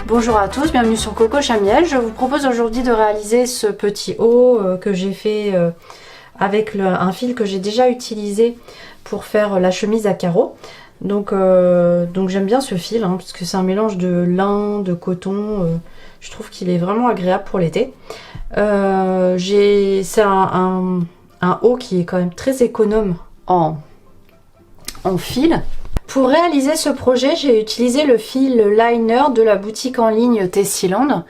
Bonjour à tous, bienvenue sur Coco Chamiel. Je vous propose aujourd'hui de réaliser ce petit haut que j'ai fait avec un fil que j'ai déjà utilisé pour faire la chemise à carreaux. Donc j'aime bien ce fil parce que c'est un mélange de lin, de coton. Je trouve qu'il est vraiment agréable pour l'été. C'est un haut qui est quand même très économe en fil. Pour réaliser ce projet, j'ai utilisé le fil liner de la boutique en ligne Tessiland.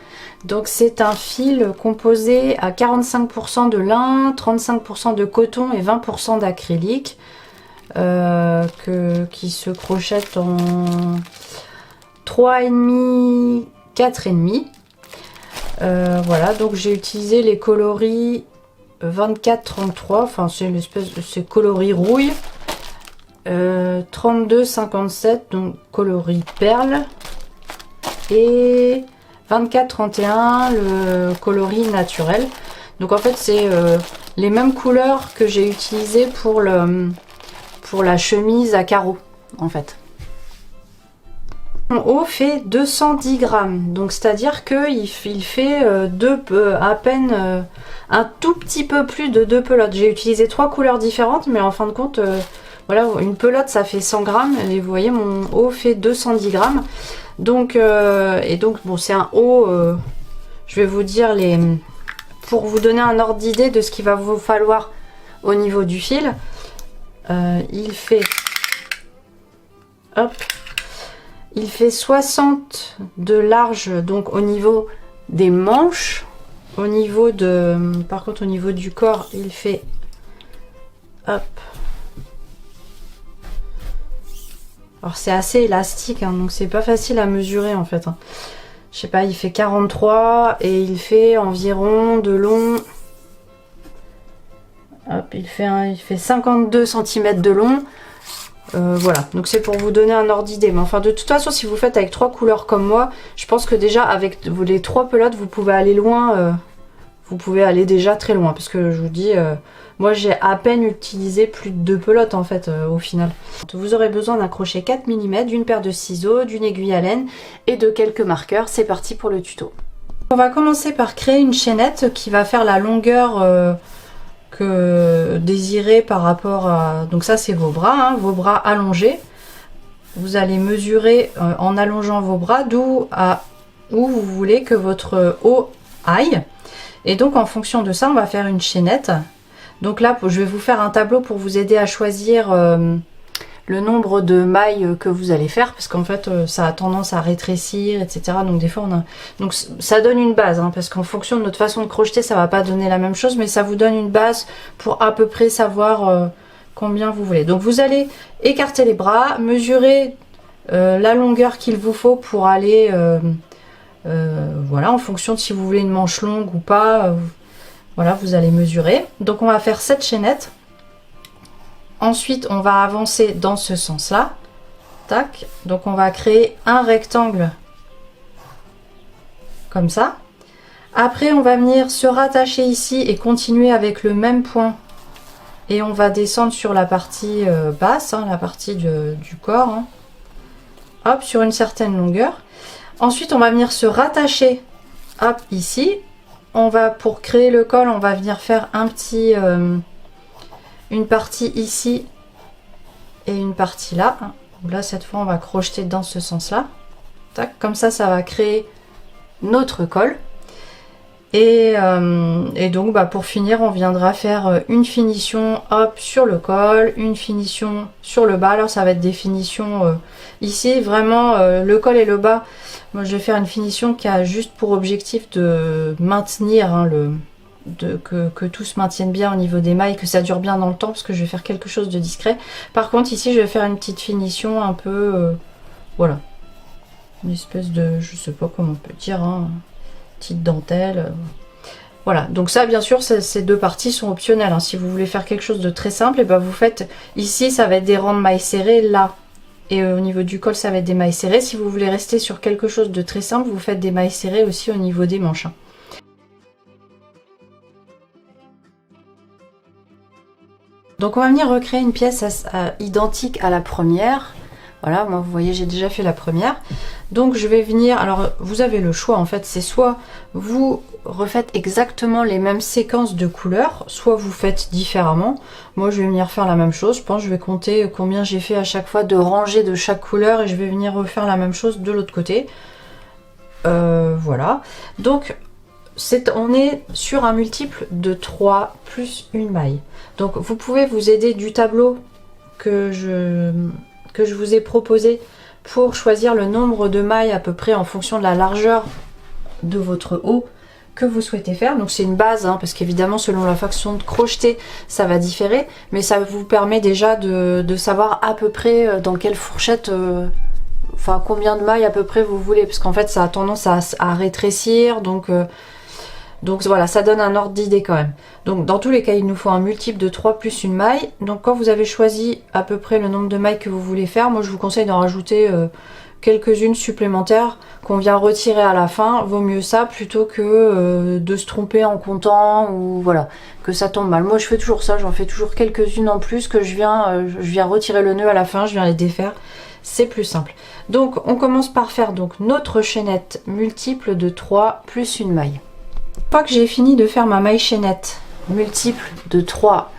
Donc c'est un fil composé à 45% de lin, 35% de coton et 20% d'acrylique qui se crochette en 3,5, 4,5. Voilà, donc j'ai utilisé les coloris 24-33, enfin c'est l'espèce de ces coloris rouille. 32-57, donc coloris perle, et 24-31 le coloris naturel. Donc en fait c'est les mêmes couleurs que j'ai utilisées pour la chemise à carreaux en fait. Mon haut fait 210 grammes, donc c'est à dire qu'il fait à peine un tout petit peu plus de 2 pelotes. J'ai utilisé 3 couleurs différentes, mais en fin de compte voilà, une pelote ça fait 100 grammes et vous voyez mon haut fait 210 grammes. Donc, bon, c'est un haut, je vais vous dire pour vous donner un ordre d'idée de ce qu'il va vous falloir au niveau du fil. Il fait 60 de large, donc au niveau des manches. Par contre au niveau du corps, il fait alors c'est assez élastique, donc c'est pas facile à mesurer en fait. Je sais pas, il fait 43 et il fait environ de long. Il fait 52 cm de long. Voilà, donc c'est pour vous donner un ordre d'idée. Mais enfin, de toute façon, si vous faites avec 3 couleurs comme moi, je pense que déjà avec les 3 pelotes, vous pouvez aller loin. Vous pouvez aller déjà très loin. Parce que je vous dis, moi j'ai à peine utilisé plus de 2 pelotes en fait au final. Vous aurez besoin d'un crochet 4 mm, d'une paire de ciseaux, d'une aiguille à laine et de quelques marqueurs. C'est parti pour le tuto. On va commencer par créer une chaînette qui va faire la longueur que désirée par rapport à... Donc ça c'est vos bras, vos bras allongés. Vous allez mesurer en allongeant vos bras où vous voulez que votre haut aille. Et donc en fonction de ça, on va faire une chaînette. Donc là, je vais vous faire un tableau pour vous aider à choisir le nombre de mailles que vous allez faire. Parce qu'en fait, ça a tendance à rétrécir, etc. Donc des fois, donc ça donne une base. Parce qu'en fonction de notre façon de crocheter, ça va pas donner la même chose. Mais ça vous donne une base pour à peu près savoir combien vous voulez. Donc vous allez écarter les bras, mesurer la longueur qu'il vous faut pour aller... voilà, en fonction de si vous voulez une manche longue ou pas, voilà, vous allez mesurer. Donc on va faire cette chaînette. Ensuite on va avancer dans ce sens là, tac. Donc on va créer un rectangle comme ça. Après on va venir se rattacher ici et continuer avec le même point, et on va descendre sur la partie basse, la partie du corps, hop, sur une certaine longueur. Ensuite, on va venir se rattacher, hop, ici. Pour créer le col, on va venir faire une partie ici et une partie là. Là, cette fois, on va crocheter dans ce sens-là. Tac, comme ça, ça va créer notre col. Et donc, pour finir, on viendra faire une finition, hop, sur le col, une finition sur le bas. Alors, ça va être des finitions ici, vraiment, le col et le bas. Moi, je vais faire une finition qui a juste pour objectif de maintenir que tout se maintienne bien au niveau des mailles, que ça dure bien dans le temps, parce que je vais faire quelque chose de discret. Par contre, ici, je vais faire une petite finition un peu, voilà, une espèce de, je sais pas comment on peut dire, petite dentelle. Voilà, donc ça, bien sûr, ces deux parties sont optionnelles. Si vous voulez faire quelque chose de très simple, et vous faites ici, ça va être des rangs de mailles serrées là. Et au niveau du col, ça va être des mailles serrées. Si vous voulez rester sur quelque chose de très simple, vous faites des mailles serrées aussi au niveau des manches. Donc on va venir recréer une pièce identique à la première. Voilà, moi vous voyez, j'ai déjà fait la première. Donc je vais venir, alors vous avez le choix en fait, c'est soit vous refaites exactement les mêmes séquences de couleurs, soit vous faites différemment. Moi je vais venir faire la même chose, je pense que je vais compter combien j'ai fait à chaque fois de rangées de chaque couleur et je vais venir refaire la même chose de l'autre côté. Voilà, donc on est sur un multiple de 3 plus une maille. Donc vous pouvez vous aider du tableau que je vous ai proposé pour choisir le nombre de mailles à peu près en fonction de la largeur de votre haut que vous souhaitez faire. Donc c'est une base, hein, parce qu'évidemment selon la façon de crocheter ça va différer, mais ça vous permet déjà de savoir à peu près dans quelle fourchette, enfin combien de mailles à peu près vous voulez, parce qu'en fait ça a tendance à rétrécir, donc voilà, ça donne un ordre d'idée quand même. Donc dans tous les cas, il nous faut un multiple de 3 plus une maille. Donc quand vous avez choisi à peu près le nombre de mailles que vous voulez faire, moi je vous conseille d'en rajouter quelques-unes supplémentaires qu'on vient retirer à la fin. Vaut mieux ça plutôt que de se tromper en comptant, ou voilà, que ça tombe mal. Moi je fais toujours ça, j'en fais toujours quelques-unes en plus que je viens retirer le nœud à la fin, je viens les défaire. C'est plus simple. Donc on commence par faire donc notre chaînette multiple de 3 plus une maille. Une fois que j'ai fini de faire ma maille chaînette multiple de 3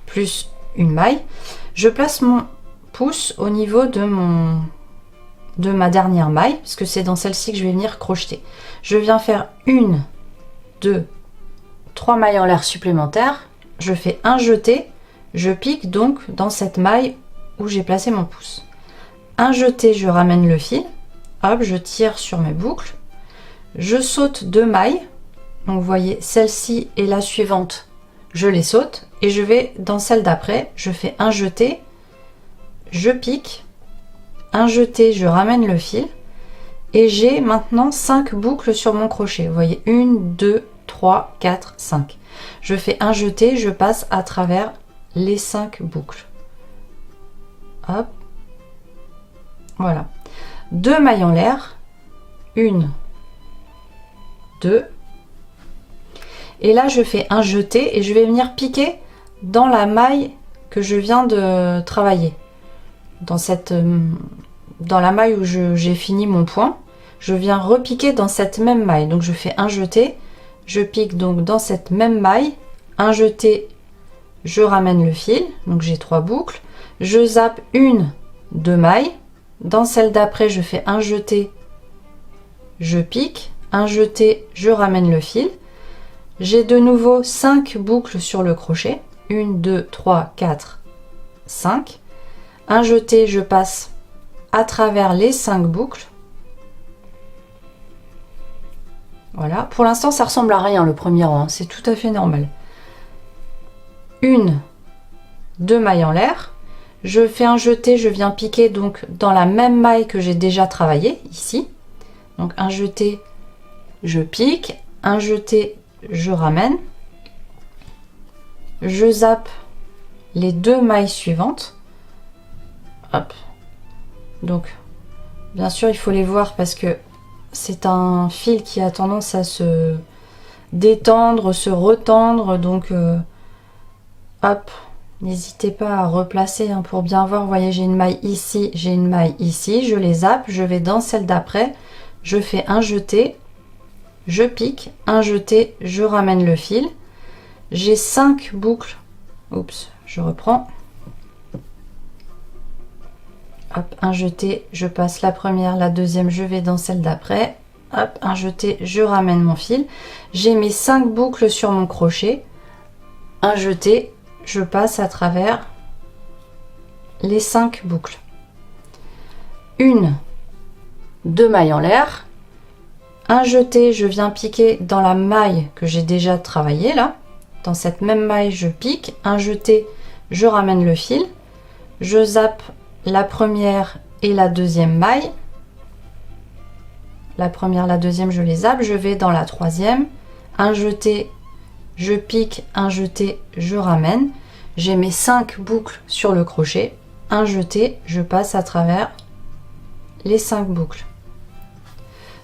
plus une maille, je place mon pouce au niveau de ma dernière maille, parce que c'est dans celle-ci que je vais venir crocheter. Je viens faire 1, 2, 3 mailles en l'air supplémentaires, je fais un jeté, je pique donc dans cette maille où j'ai placé mon pouce. Un jeté, je ramène le fil, hop, je tire sur mes boucles, je saute 2 mailles. Donc vous voyez, celle-ci et la suivante, je les saute et je vais dans celle d'après, je fais un jeté, je pique, un jeté, je ramène le fil et j'ai maintenant 5 boucles sur mon crochet. Vous voyez, 1, 2, 3, 4, 5. Je fais un jeté, je passe à travers les 5 boucles. Hop. Voilà. 2 mailles en l'air, 1, 2. Et là je fais un jeté et je vais venir piquer dans la maille que je viens de travailler. Dans la maille où j'ai fini mon point, je viens repiquer dans cette même maille. Donc je fais un jeté, je pique donc dans cette même maille, un jeté, je ramène le fil, donc j'ai 3 boucles, je zappe 1, 2 mailles, dans celle d'après je fais un jeté, je pique, un jeté, je ramène le fil. J'ai de nouveau 5 boucles sur le crochet, 1, 2, 3, 4, 5. Un jeté, je passe à travers les 5 boucles. Voilà, pour l'instant ça ressemble à rien le premier rang, hein. C'est tout à fait normal. 1, 2 mailles en l'air, je fais un jeté, je viens piquer donc dans la même maille que j'ai déjà travaillé ici. Donc un jeté, je pique, un jeté, je ramène, je zappe les 2 mailles suivantes, hop, donc bien sûr il faut les voir parce que c'est un fil qui a tendance à se détendre, se retendre, donc hop, n'hésitez pas à replacer hein, pour bien voir. Vous voyez, j'ai une maille ici, j'ai une maille ici, je les zappe, je vais dans celle d'après, je fais un jeté, je pique, un jeté, je ramène le fil, j'ai 5 boucles, oups, je reprends, hop, un jeté, je passe la première, la deuxième, je vais dans celle d'après, hop, un jeté, je ramène mon fil, j'ai mes 5 boucles sur mon crochet, un jeté, je passe à travers les 5 boucles, 1, 2 mailles en l'air, un jeté, je viens piquer dans la maille que j'ai déjà travaillé là, dans cette même maille je pique, un jeté, je ramène le fil, je zappe la première et la deuxième maille, la première, la deuxième je les zappe, je vais dans la troisième, un jeté, je pique, un jeté, je ramène, j'ai mes 5 boucles sur le crochet, un jeté, je passe à travers les 5 boucles.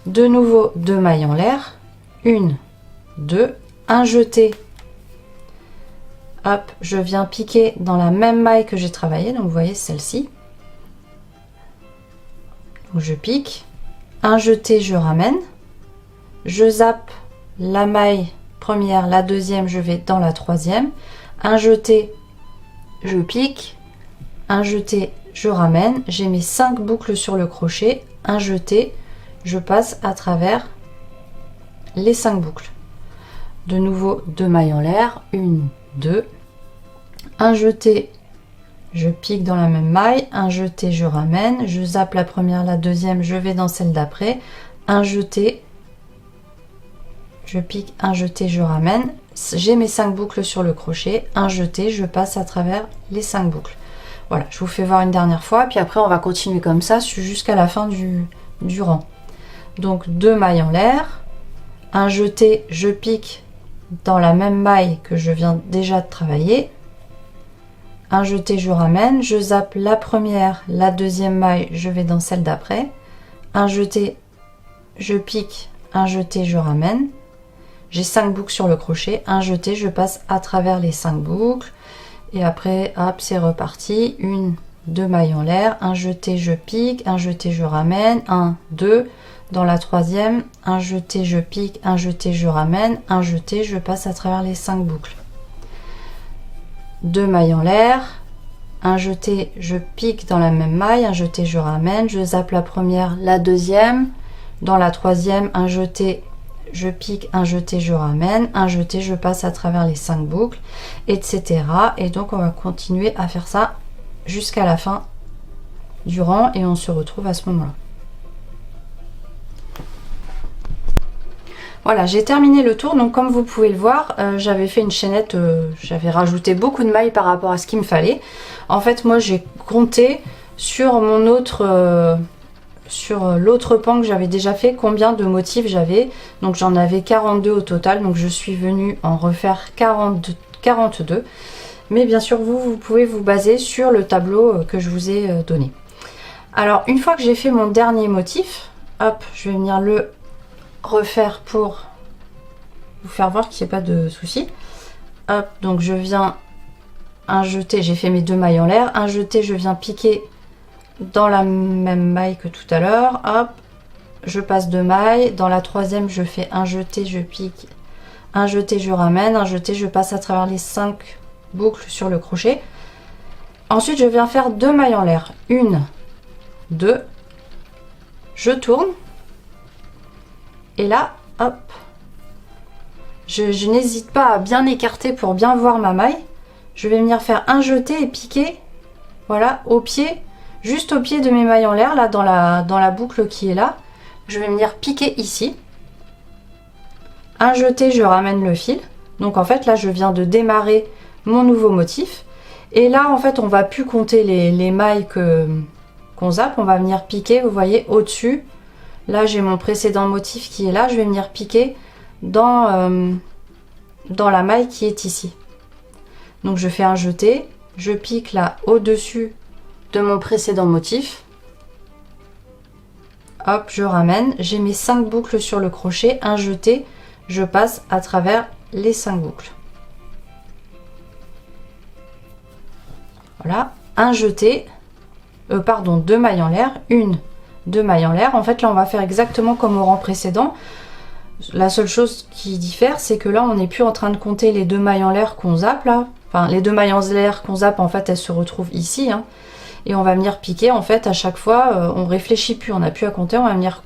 De nouveau 2 mailles en l'air, 1, 2, un jeté, hop, je viens piquer dans la même maille que j'ai travaillé, donc vous voyez celle-ci, donc je pique, un jeté, je ramène, je zappe la maille première, la deuxième, je vais dans la troisième, un jeté, je pique, un jeté, je ramène, j'ai mes 5 boucles sur le crochet, un jeté, je passe à travers les 5 boucles. De nouveau 2 mailles en l'air, 1, 2, un jeté, je pique dans la même maille, un jeté, je ramène, je zappe la première, la deuxième, je vais dans celle d'après, un jeté, je pique, un jeté, je ramène, j'ai mes 5 boucles sur le crochet, un jeté, je passe à travers les 5 boucles. Voilà, je vous fais voir une dernière fois, puis après on va continuer comme ça jusqu'à la fin du rang. Donc 2 mailles en l'air, un jeté, je pique dans la même maille que je viens déjà de travailler, un jeté, je ramène, je zappe la première, la deuxième maille, je vais dans celle d'après, un jeté, je pique, un jeté, je ramène, j'ai 5 boucles sur le crochet, un jeté, je passe à travers les 5 boucles, et après hop, c'est reparti, 1, 2 mailles en l'air, un jeté, je pique, un jeté, je ramène, 1, 2, dans la troisième, un jeté, je pique, un jeté, je ramène, un jeté, je passe à travers les 5 boucles. 2 mailles en l'air, un jeté, je pique dans la même maille, un jeté, je ramène, je zappe la première, la deuxième, dans la troisième, un jeté, je pique, un jeté, je ramène, un jeté, je passe à travers les 5 boucles, etc. Et donc on va continuer à faire ça jusqu'à la fin du rang et on se retrouve à ce moment-là. Voilà, j'ai terminé le tour, donc comme vous pouvez le voir, j'avais fait une chaînette, j'avais rajouté beaucoup de mailles par rapport à ce qu'il me fallait. En fait, moi j'ai compté sur mon autre, sur l'autre pan que j'avais déjà fait, combien de motifs j'avais. Donc j'en avais 42 au total, donc je suis venue en refaire 42. Mais bien sûr, vous pouvez vous baser sur le tableau que je vous ai donné. Alors, une fois que j'ai fait mon dernier motif, hop, je vais venir le refaire pour vous faire voir qu'il n'y a pas de souci. Hop, donc je viens un jeté, j'ai fait mes 2 mailles en l'air, un jeté, je viens piquer dans la même maille que tout à l'heure, hop, je passe 2 mailles, dans la troisième je fais un jeté, je pique, un jeté, je ramène, un jeté, je passe à travers les 5 boucles sur le crochet. Ensuite je viens faire 2 mailles en l'air, 1, 2, je tourne. Et là, hop, je n'hésite pas à bien écarter pour bien voir ma maille. Je vais venir faire un jeté et piquer, voilà, au pied, juste au pied de mes mailles en l'air, là, dans la boucle qui est là. Je vais venir piquer ici. Un jeté, je ramène le fil. Donc en fait, là, je viens de démarrer mon nouveau motif. Et là, en fait, on va plus compter les mailles qu'on zappe. On va venir piquer, vous voyez, au-dessus. Là, j'ai mon précédent motif qui est là. Je vais venir piquer dans la maille qui est ici. Donc, je fais un jeté. Je pique là au-dessus de mon précédent motif. Hop, je ramène. J'ai mes 5 boucles sur le crochet. Un jeté. Je passe à travers les 5 boucles. Voilà. Un jeté. Pardon, 2 mailles en l'air. 1, 2 mailles en l'air. En fait, là, on va faire exactement comme au rang précédent. La seule chose qui diffère, c'est que là, on n'est plus en train de compter les 2 mailles en l'air qu'on zappe, là. Enfin, les 2 mailles en l'air qu'on zappe, en fait, elles se retrouvent ici. Hein. Et on va venir piquer, en fait, à chaque fois, on réfléchit plus, on n'a plus à compter. On va venir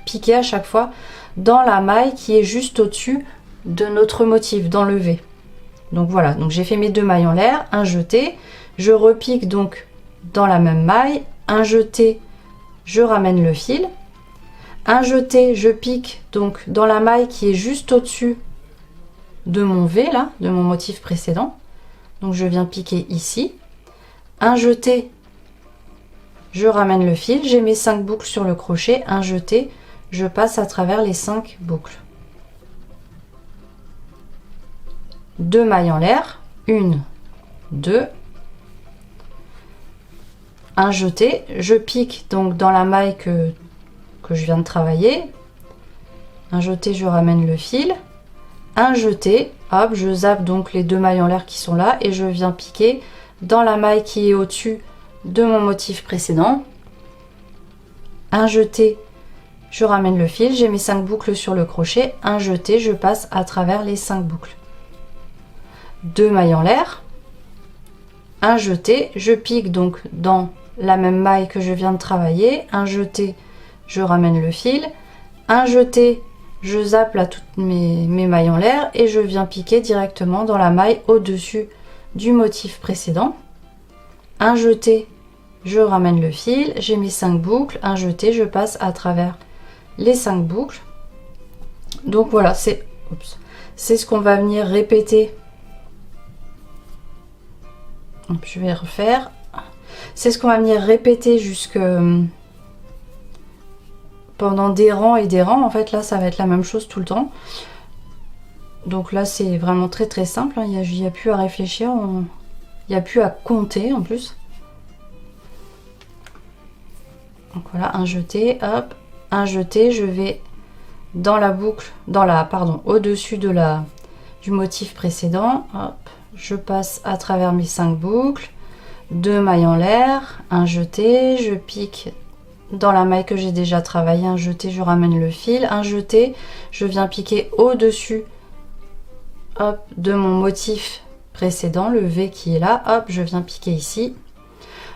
piquer à chaque fois dans la maille qui est juste au-dessus de notre motif, dans le V. Donc, voilà. Donc, j'ai fait mes 2 mailles en l'air, un jeté. Je repique, donc, dans la même maille. Un jeté. Je ramène le fil, un jeté, je pique donc dans la maille qui est juste au-dessus de mon V là, de mon motif précédent. Donc je viens piquer ici, un jeté, je ramène le fil, j'ai mes 5 boucles sur le crochet, un jeté, je passe à travers les 5 boucles. 2 mailles en l'air, 1, 2, un jeté, je pique donc dans la maille que je viens de travailler, un jeté, je ramène le fil, un jeté, hop, je zappe donc les 2 mailles en l'air qui sont là et je viens piquer dans la maille qui est au-dessus de mon motif précédent, un jeté, je ramène le fil, j'ai mes 5 boucles sur le crochet, un jeté, je passe à travers les 5 boucles. 2 mailles en l'air, un jeté, je pique donc dans la même maille que je viens de travailler, un jeté, je ramène le fil, un jeté, je zappe là toutes mes mailles en l'air et je viens piquer directement dans la maille au-dessus du motif précédent. Un jeté, je ramène le fil, j'ai mes 5 boucles, un jeté, je passe à travers les 5 boucles. Donc voilà, c'est ce qu'on va venir répéter. Donc, je vais refaire. C'est ce qu'on va venir répéter jusque pendant des rangs et des rangs. En fait, là, ça va être la même chose tout le temps. Donc là, c'est vraiment très très simple. Il n'y a plus à réfléchir. Il n'y a plus à compter en plus. Donc voilà, un jeté, hop, un jeté. Je vais dans la boucle, au-dessus de du motif précédent. Hop, je passe à travers mes 5 boucles. 2 mailles en l'air, un jeté, je pique dans la maille que j'ai déjà travaillé, un jeté, je ramène le fil, un jeté, je viens piquer au-dessus de mon motif précédent, le V qui est là, hop, je viens piquer ici.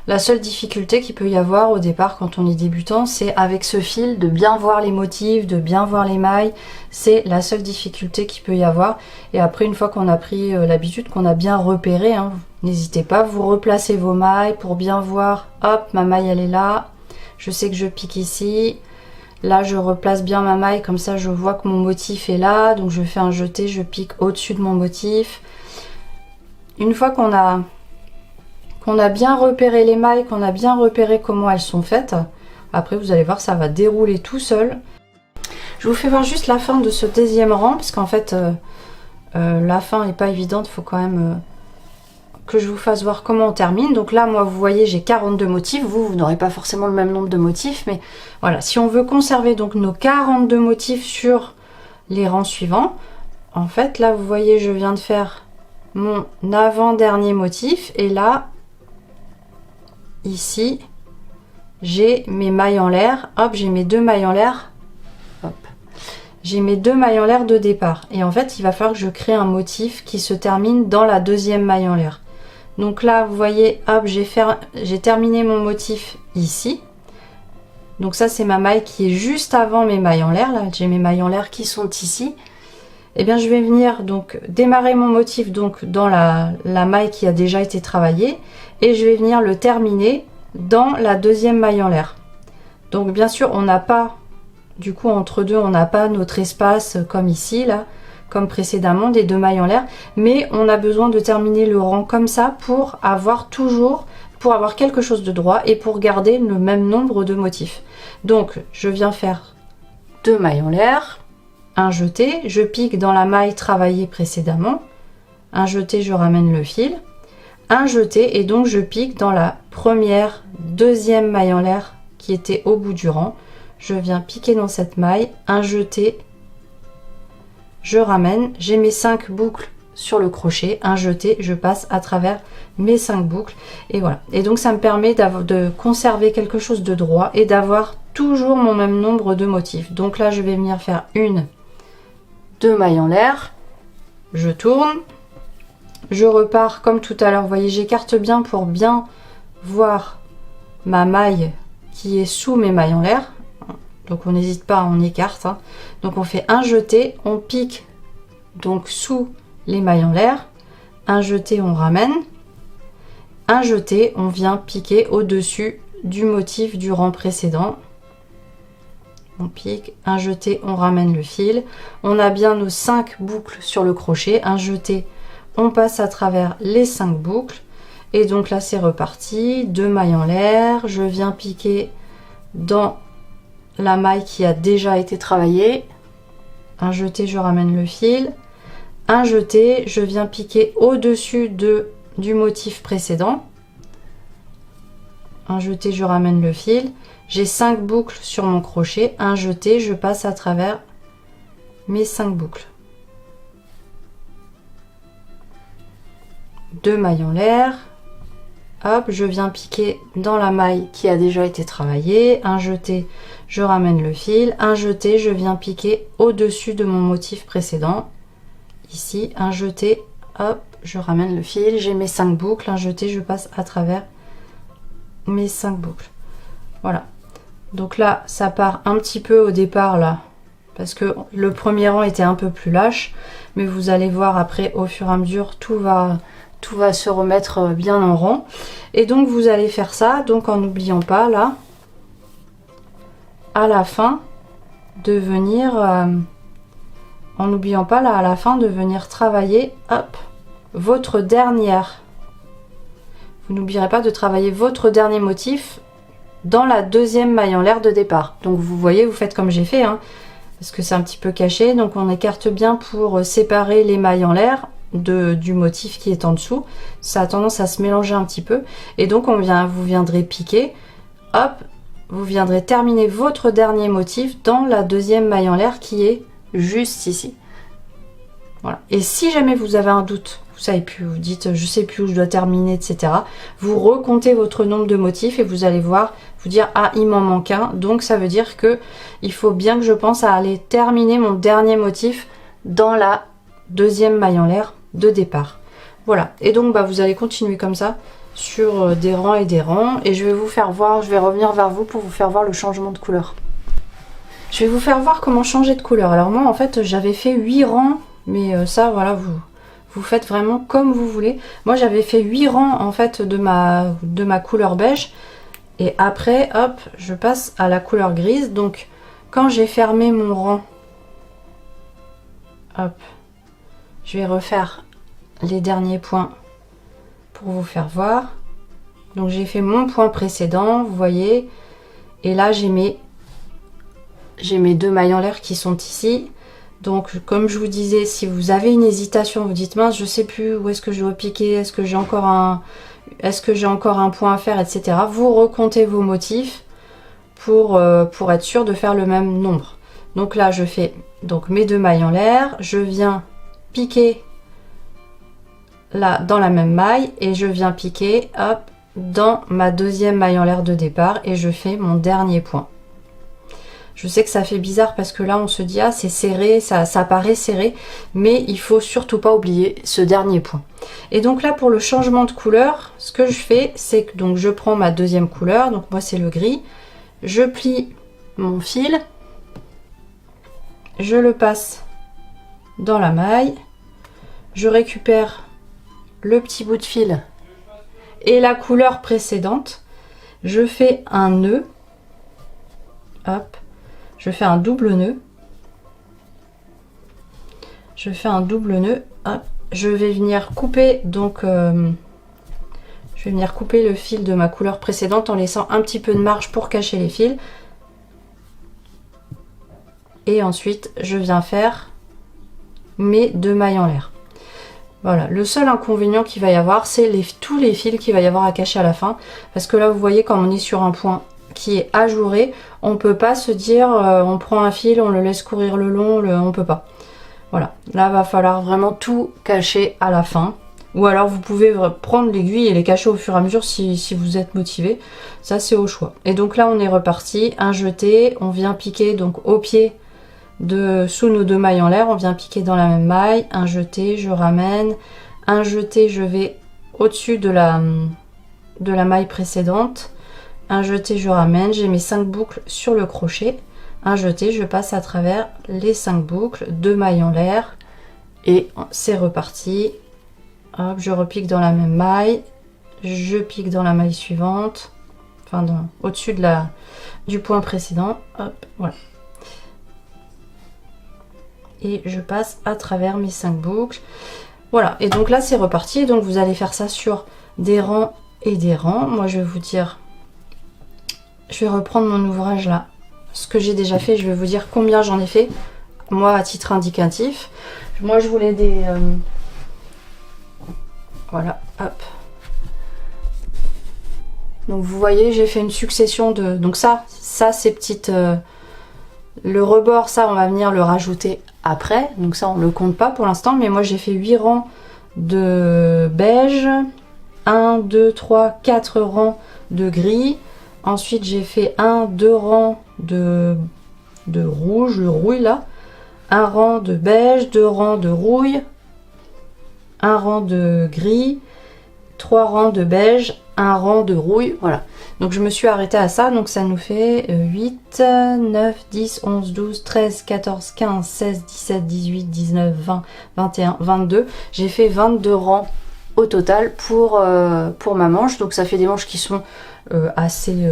La seule difficulté qu'il peut y avoir au départ quand on est débutant, c'est avec ce fil de bien voir les motifs, de bien voir les mailles, c'est la seule difficulté qu'il peut y avoir. Et après, une fois qu'on a pris l'habitude, qu'on a bien repéré, hein, n'hésitez pas, vous replacez vos mailles pour bien voir, hop, ma maille elle est là, je sais que je pique ici, là je replace bien ma maille, comme ça je vois que mon motif est là, donc je fais un jeté, je pique au-dessus de mon motif. Une fois qu'on a bien repéré les mailles, qu'on a bien repéré comment elles sont faites, après vous allez voir, ça va dérouler tout seul. Je vous fais voir juste la fin de ce deuxième rang, parce qu'en fait, la fin n'est pas évidente, il faut quand même que je vous fasse voir comment on termine. Donc là, moi, vous voyez, j'ai 42 motifs. Vous n'aurez pas forcément le même nombre de motifs, mais voilà, si on veut conserver donc nos 42 motifs sur les rangs suivants, en fait, là, vous voyez, je viens de faire mon avant-dernier motif, et là, ici, j'ai mes mailles en l'air, hop, j'ai mes 2 mailles en l'air, hop, j'ai mes 2 mailles en l'air de départ, et en fait il va falloir que je crée un motif qui se termine dans la deuxième maille en l'air. Donc là vous voyez, hop, j'ai terminé mon motif ici, donc ça c'est ma maille qui est juste avant mes mailles en l'air, là j'ai mes mailles en l'air qui sont ici. Et bien je vais venir donc démarrer mon motif donc dans la maille qui a déjà été travaillée, et je vais venir le terminer dans la deuxième maille en l'air. Donc bien sûr on n'a pas, du coup entre deux on n'a pas notre espace comme ici là, comme précédemment des 2 mailles en l'air, mais on a besoin de terminer le rang comme ça pour avoir quelque chose de droit et pour garder le même nombre de motifs. Donc je viens faire 2 mailles en l'air, un jeté, je pique dans la maille travaillée précédemment, un jeté, je ramène le fil, un jeté, et donc je pique dans la deuxième maille en l'air qui était au bout du rang. Je viens piquer dans cette maille, un jeté, je ramène, j'ai mes 5 boucles sur le crochet, un jeté, je passe à travers mes 5 boucles, et voilà. Et donc ça me permet de conserver quelque chose de droit et d'avoir toujours mon même nombre de motifs. Donc là je vais venir faire 1, 2 mailles en l'air, je tourne, je repars comme tout à l'heure. Vous voyez, j'écarte bien pour bien voir ma maille qui est sous mes mailles en l'air. Donc on n'hésite pas, on écarte, hein. Donc on fait un jeté, on pique donc sous les mailles en l'air, un jeté, on ramène, un jeté, on vient piquer au-dessus du motif du rang précédent. On pique, un jeté, on ramène le fil, on a bien nos 5 boucles sur le crochet, un jeté, on passe à travers les 5 boucles, et donc là c'est reparti, 2 mailles en l'air, je viens piquer dans la maille qui a déjà été travaillée, un jeté, je ramène le fil, un jeté, je viens piquer au-dessus du motif précédent, un jeté, je ramène le fil, j'ai 5 boucles sur mon crochet, un jeté, je passe à travers mes 5 boucles, 2 mailles en l'air, hop, je viens piquer dans la maille qui a déjà été travaillée, un jeté, je ramène le fil, un jeté, je viens piquer au-dessus de mon motif précédent. Ici, un jeté, hop, je ramène le fil, j'ai mes 5 boucles, un jeté, je passe à travers mes 5 boucles. Voilà. Donc là, ça part un petit peu au départ là, parce que le premier rang était un peu plus lâche, mais vous allez voir après, au fur et à mesure, tout va se remettre bien en rang. Et donc vous allez faire ça, donc en n'oubliant pas là, à la fin, de venir, en n'oubliant pas là, à la fin, de venir travailler, hop, votre dernière. Vous n'oublierez pas de travailler votre dernier motif dans la deuxième maille en l'air de départ. Donc vous voyez, vous faites comme j'ai fait, hein, parce que c'est un petit peu caché. Donc on écarte bien pour séparer les mailles en l'air du motif qui est en dessous. Ça a tendance à se mélanger un petit peu. Et donc vous viendrez piquer, hop, vous viendrez terminer votre dernier motif dans la deuxième maille en l'air qui est juste ici. Voilà. Et si jamais vous avez un doute, vous savez plus, vous dites je sais plus où je dois terminer, etc. Vous recomptez votre nombre de motifs et vous allez voir, vous dire ah il m'en manque un, donc ça veut dire que il faut bien que je pense à aller terminer mon dernier motif dans la deuxième maille en l'air de départ. Voilà. Et donc bah, vous allez continuer comme ça sur des rangs et des rangs, et je vais vous faire voir, je vais revenir vers vous pour vous faire voir le changement de couleur. Je vais vous faire voir comment changer de couleur. Alors moi en fait j'avais fait 8 rangs, mais ça voilà, vous faites vraiment comme vous voulez. Moi j'avais fait 8 rangs en fait de ma couleur beige, et après hop je passe à la couleur grise. Donc quand j'ai fermé mon rang, hop, je vais refaire les derniers points pour vous faire voir. Donc j'ai fait mon point précédent, vous voyez, et là j'ai mes 2 mailles en l'air qui sont ici. Donc comme je vous disais, si vous avez une hésitation, vous dites mince je sais plus où est-ce que je dois piquer, est-ce que j'ai encore un point à faire, etc. Vous recomptez vos motifs pour être sûr de faire le même nombre. Donc là je fais donc mes 2 mailles en l'air, je viens piquer là dans la même maille et je viens piquer hop dans ma deuxième maille en l'air de départ et je fais mon dernier point. Je sais que ça fait bizarre parce que là on se dit ah c'est serré, ça paraît serré, mais il faut surtout pas oublier ce dernier point. Et donc là pour le changement de couleur, ce que je fais c'est que donc je prends ma deuxième couleur, donc moi c'est le gris, je plie mon fil, je le passe dans la maille, je récupère le petit bout de fil et la couleur précédente, je fais un nœud, hop, je fais un double nœud, hop, je vais venir couper donc je vais venir couper le fil de ma couleur précédente en laissant un petit peu de marge pour cacher les fils, et ensuite je viens faire mes 2 mailles en l'air. Voilà, le seul inconvénient qu'il va y avoir, c'est tous les fils qu'il va y avoir à cacher à la fin, parce que là vous voyez quand on est sur un point qui est ajouré, on peut pas se dire on prend un fil, on le laisse courir le long, on peut pas. Voilà, là va falloir vraiment tout cacher à la fin, ou alors vous pouvez prendre l'aiguille et les cacher au fur et à mesure si vous êtes motivé, ça c'est au choix. Et donc là on est reparti, un jeté, on vient piquer donc au pied sous nos 2 mailles en l'air, on vient piquer dans la même maille, un jeté, je ramène, un jeté, je vais au-dessus de la maille précédente, un jeté, je ramène, j'ai mes 5 boucles sur le crochet, un jeté, je passe à travers les 5 boucles, 2 mailles en l'air, et c'est reparti. Hop, je repique dans la même maille, je pique dans la maille suivante, enfin au-dessus du point précédent, hop, voilà. Et je passe à travers mes 5 boucles. Voilà, et donc là c'est reparti. Donc vous allez faire ça sur des rangs et des rangs. Moi je vais vous dire, je vais reprendre mon ouvrage là, ce que j'ai déjà fait, je vais vous dire combien j'en ai fait, moi à titre indicatif. Moi je voulais des... voilà, hop. Donc vous voyez, j'ai fait une succession de... Donc ça c'est petites... le rebord, ça on va venir le rajouter après, donc ça on le compte pas pour l'instant, mais moi j'ai fait 8 rangs de beige, 1, 2, 3, 4 rangs de gris, ensuite j'ai fait 1, 2 rangs de rouge, le rouille là, un rang de beige, 2 rangs de rouille, un rang de gris, 3 rangs de beige, un rang de rouille, voilà. Donc je me suis arrêtée à ça, donc ça nous fait 8, 9, 10, 11, 12, 13, 14, 15, 16, 17, 18, 19, 20, 21, 22. J'ai fait 22 rangs au total pour ma manche, donc ça fait des manches qui sont assez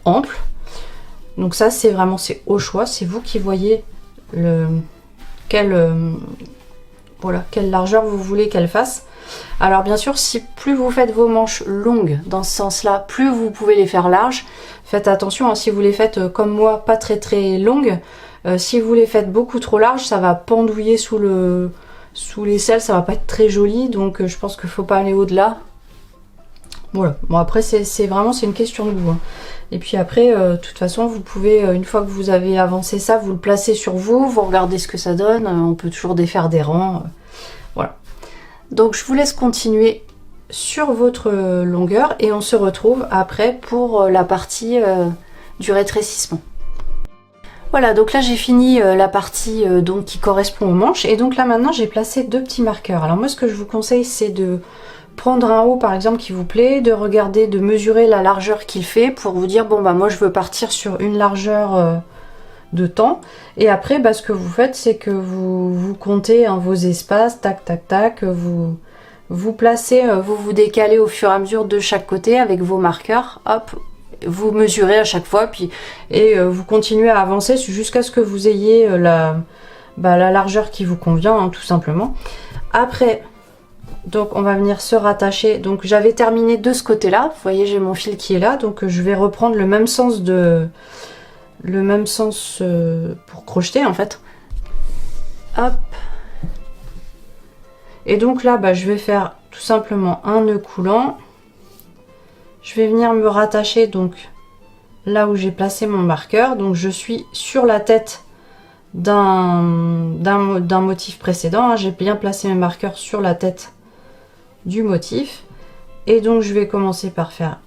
amples. Donc ça c'est vraiment, c'est au choix, c'est vous qui voyez quelle largeur vous voulez qu'elle fasse. Alors bien sûr, si plus vous faites vos manches longues dans ce sens-là, plus vous pouvez les faire larges. Faites attention, hein, si vous les faites comme moi, pas très très longues, si vous les faites beaucoup trop larges, ça va pendouiller sous les selles, ça va pas être très joli, donc je pense qu'il faut pas aller au-delà. Voilà, bon après c'est vraiment une question de goût. Hein. Et puis après, de toute façon, vous pouvez, une fois que vous avez avancé ça, vous le placez sur vous, vous regardez ce que ça donne, on peut toujours défaire des rangs, voilà. Donc je vous laisse continuer sur votre longueur et on se retrouve après pour la partie du rétrécissement. Voilà, donc là j'ai fini la partie donc qui correspond aux manches et donc là maintenant j'ai placé 2 petits marqueurs. Alors moi ce que je vous conseille c'est de prendre un haut par exemple qui vous plaît, de regarder, de mesurer la largeur qu'il fait pour vous dire bon bah moi je veux partir sur une largeur de temps et après bah, ce que vous faites c'est que vous comptez hein, vos espaces, tac tac tac, vous placez, vous décalez au fur et à mesure de chaque côté avec vos marqueurs, hop, vous mesurez à chaque fois puis et vous continuez à avancer jusqu'à ce que vous ayez la largeur qui vous convient hein, tout simplement. Après donc on va venir se rattacher, donc j'avais terminé de ce côté là, vous voyez j'ai mon fil qui est là, donc je vais reprendre le même sens pour crocheter en fait. Hop. Et donc là bah, je vais faire tout simplement un nœud coulant. Je vais venir me rattacher donc là où j'ai placé mon marqueur, donc je suis sur la tête d'un motif précédent, hein. J'ai bien placé mes marqueurs sur la tête du motif et donc je vais commencer par faire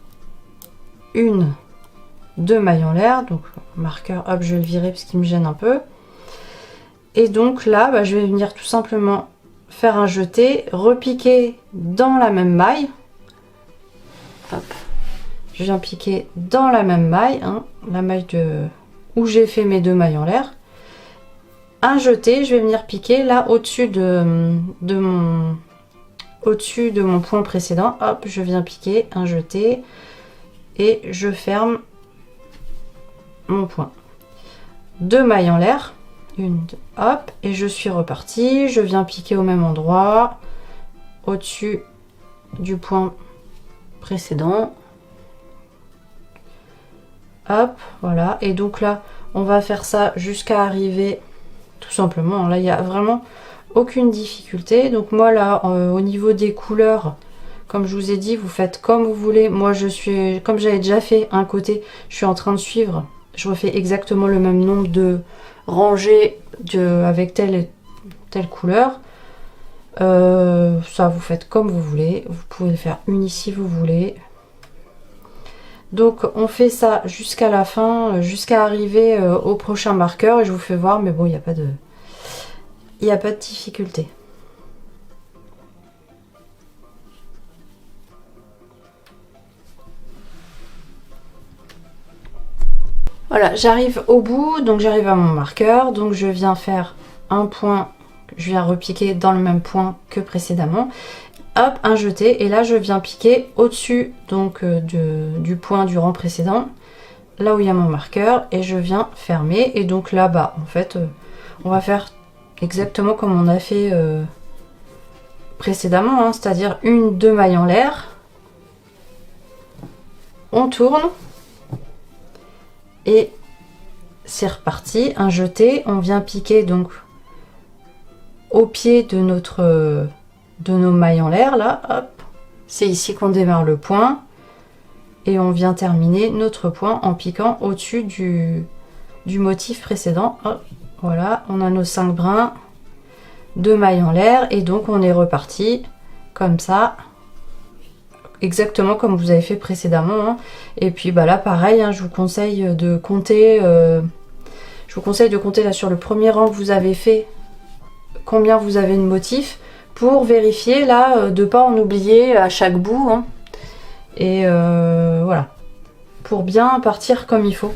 2 mailles en l'air, donc marqueur hop je vais le virer parce qu'il me gêne un peu et donc là bah, je vais venir tout simplement faire un jeté, repiquer dans la même maille, hop, je viens piquer dans la même maille hein, la maille où j'ai fait mes 2 mailles en l'air, un jeté, je vais venir piquer là au-dessus de mon point précédent, hop je viens piquer, un jeté et je ferme mon point, 2 mailles en l'air, 1, 2, hop et je suis reparti, je viens piquer au même endroit au-dessus du point précédent, hop voilà et donc là on va faire ça jusqu'à arriver tout simplement, là il n'y a vraiment aucune difficulté. Donc moi là au niveau des couleurs, comme je vous ai dit, vous faites comme vous voulez. Moi je suis, comme j'avais déjà fait un côté, je suis en train de suivre, je refais exactement le même nombre de rangées avec telle et telle couleur. Ça vous faites comme vous voulez, vous pouvez le faire une si vous voulez. Donc on fait ça jusqu'à la fin, jusqu'à arriver au prochain marqueur et je vous fais voir, mais bon il n'y a pas de difficulté. Voilà, j'arrive au bout, donc j'arrive à mon marqueur, donc je viens faire un point, je viens repiquer dans le même point que précédemment, hop, un jeté, et là je viens piquer au-dessus donc du point du rang précédent, là où il y a mon marqueur, et je viens fermer, et donc là-bas, en fait, on va faire exactement comme on a fait précédemment, hein, c'est-à-dire 2 mailles en l'air, on tourne, et c'est reparti, un jeté, on vient piquer donc au pied de nos mailles en l'air là, hop, c'est ici qu'on démarre le point et on vient terminer notre point en piquant au-dessus du motif précédent, hop, voilà, on a nos 5 brins, 2 mailles en l'air et donc on est reparti comme ça, exactement comme vous avez fait précédemment, hein. Et puis bah là pareil, hein, je vous conseille de compter là sur le premier rang que vous avez fait combien vous avez de motifs pour vérifier là de pas en oublier à chaque bout, hein. Et voilà, pour bien partir comme il faut.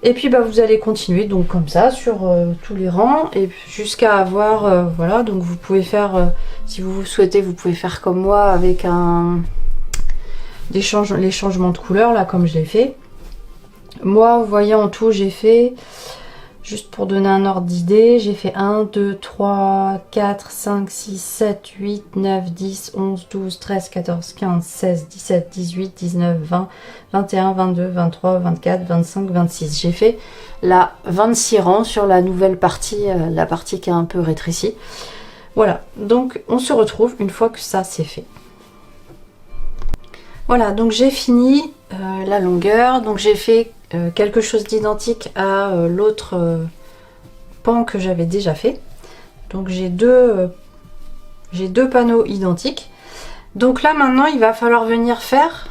Et puis bah vous allez continuer donc comme ça sur tous les rangs et jusqu'à avoir voilà, donc vous pouvez faire si vous souhaitez, vous pouvez faire comme moi avec les changements de couleur là comme je l'ai fait. Moi vous voyez en tout j'ai fait, juste pour donner un ordre d'idée, j'ai fait 1, 2, 3, 4, 5, 6, 7, 8, 9, 10, 11, 12, 13, 14, 15, 16, 17, 18, 19, 20, 21, 22, 23, 24, 25, 26. J'ai fait la 26 rangs sur la nouvelle partie, la partie qui est un peu rétrécie. Voilà, donc on se retrouve une fois que ça c'est fait. Voilà, donc j'ai fini la longueur, donc j'ai fait quelque chose d'identique à l'autre pan que j'avais déjà fait. Donc j'ai deux panneaux identiques. Donc là maintenant il va falloir venir faire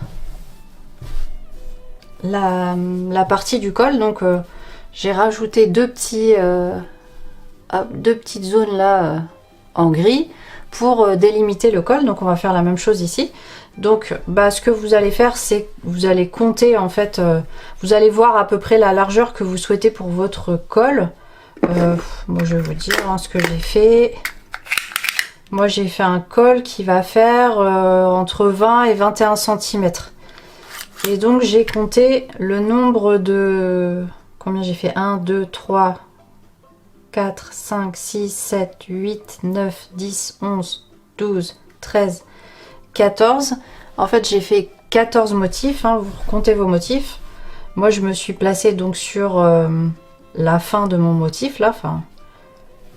la partie du col. Donc j'ai rajouté deux petites zones là en gris pour délimiter le col. Donc on va faire la même chose ici. Donc bah, ce que vous allez faire, c'est que vous allez compter en fait, vous allez voir à peu près la largeur que vous souhaitez pour votre col. Moi je vais vous dire hein, ce que j'ai fait. Moi j'ai fait un col qui va faire entre 20 et 21 cm. Et donc j'ai compté le nombre de... Combien j'ai fait? 1, 2, 3, 4, 5, 6, 7, 8, 9, 10, 11, 12, 13... 14. En fait j'ai fait 14 motifs, hein, vous comptez vos motifs. Moi je me suis placée donc sur la fin de mon motif là, enfin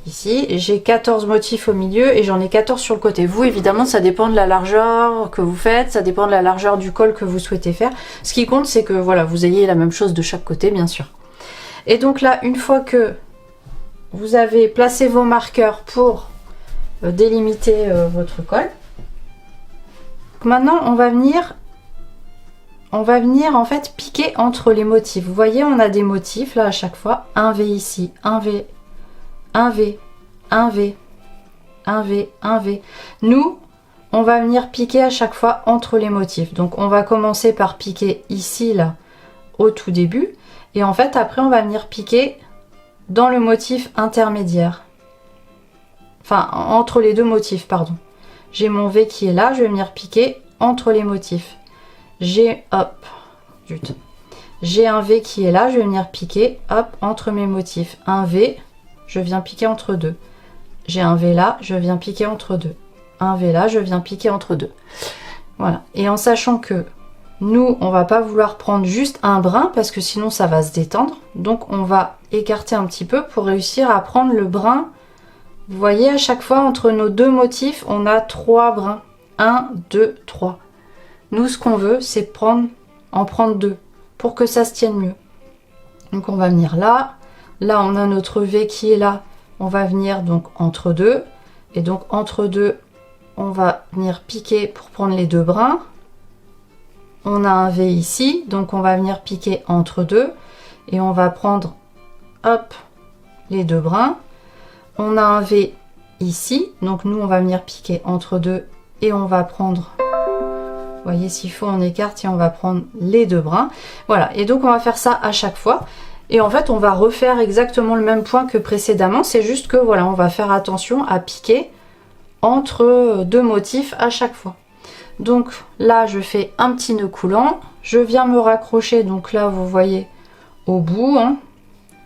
ici. J'ai 14 motifs au milieu et j'en ai 14 sur le côté. Vous évidemment ça dépend de la largeur que vous faites, ça dépend de la largeur du col que vous souhaitez faire. Ce qui compte c'est que voilà, vous ayez la même chose de chaque côté bien sûr. Et donc là une fois que vous avez placé vos marqueurs pour délimiter votre col, maintenant on va venir en fait piquer entre les motifs. Vous voyez on a des motifs là à chaque fois, un V ici, un V, un V, un V, un V, un V. Nous on va venir piquer à chaque fois entre les motifs. Donc on va commencer par piquer ici là au tout début et en fait après on va venir piquer dans le motif intermédiaire, enfin entre les deux motifs pardon. J'ai mon V qui est là, je vais venir piquer entre les motifs. J'ai hop, zut. J'ai un V qui est là, je vais venir piquer hop entre mes motifs. Un V, je viens piquer entre deux. J'ai un V là, je viens piquer entre deux. Un V là, je viens piquer entre deux. Voilà. Et en sachant que nous, on va pas vouloir prendre juste un brin parce que sinon ça va se détendre. Donc on va écarter un petit peu pour réussir à prendre le brin. Vous voyez, à chaque fois, entre nos deux motifs, on a 3 brins. 1, 2, 3. Nous, ce qu'on veut, c'est en prendre 2 pour que ça se tienne mieux. Donc, on va venir là. Là, on a notre V qui est là. On va venir donc entre deux. Et donc, entre deux, on va venir piquer pour prendre les 2 brins. On a un V ici. Donc, on va venir piquer entre deux. Et on va prendre, hop, les 2 brins. On a un V ici, donc nous on va venir piquer entre deux et on va prendre, vous voyez s'il faut on écarte et on va prendre les 2 brins. Voilà, et donc on va faire ça à chaque fois. Et en fait on va refaire exactement le même point que précédemment, c'est juste que voilà, on va faire attention à piquer entre 2 motifs à chaque fois. Donc là je fais un petit nœud coulant, je viens me raccrocher, donc là vous voyez au bout, hein,